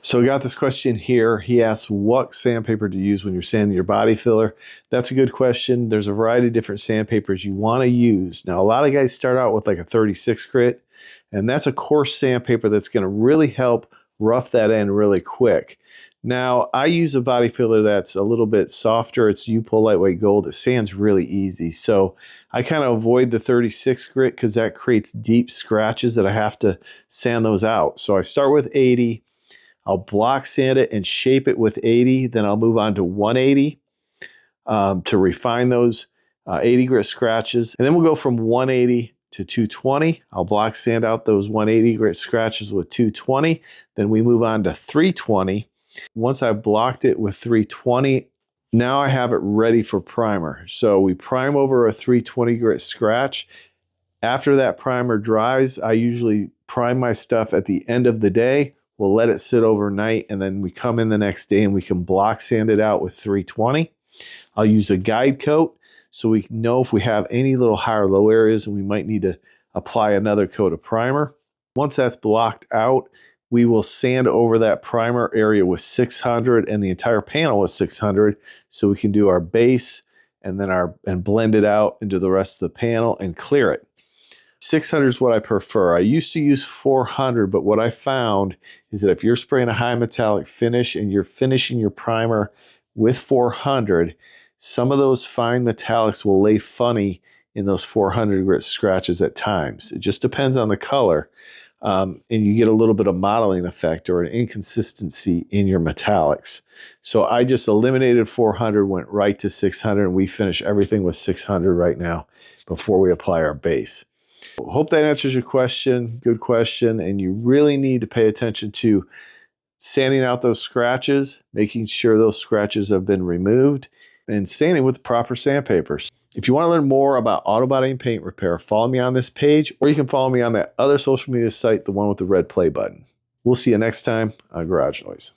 So we got this question here. He asks what sandpaper to use when you're sanding your body filler. That's a good question. There's a variety of different sandpapers you want to use. Now, a lot of guys start out with like a 36 grit, and that's a coarse sandpaper that's going to really help rough that end really quick. Now, I use a body filler that's a little bit softer. It's U-POL Lightweight Gold. It sands really easy. So I kind of avoid the 36 grit because that creates deep scratches that I have to sand those out. So I start with 80. I'll block sand it and shape it with 80. Then I'll move on to 180 to refine those 80 grit scratches. And then we'll go from 180 to 220. I'll block sand out those 180 grit scratches with 220. Then we move on to 320. Once I've blocked it with 320, now I have it ready for primer. So we prime over a 320 grit scratch. After that primer dries, I usually prime my stuff at the end of the day. We'll let it sit overnight, and then we come in the next day and we can block sand it out with 320. I'll use a guide coat so we know if we have any little high or low areas and we might need to apply another coat of primer. Once that's blocked out, we will sand over that primer area with 600 and the entire panel with 600 so we can do our base and then blend it out into the rest of the panel and clear it. 600 is what I prefer. I used to use 400, but what I found is that if you're spraying a high metallic finish and you're finishing your primer with 400, some of those fine metallics will lay funny in those 400 grit scratches at times. It just depends on the color, and you get a little bit of modeling effect or an inconsistency in your metallics. So I just eliminated 400, went right to 600, and we finish everything with 600 right now before we apply our base. Hope that answers your question. Good question. And you really need to pay attention to sanding out those scratches, making sure those scratches have been removed, and sanding with the proper sandpapers. If you want to learn more about auto body and paint repair, follow me on this page, or you can follow me on that other social media site, the one with the red play button. We'll see you next time on Garage Noise.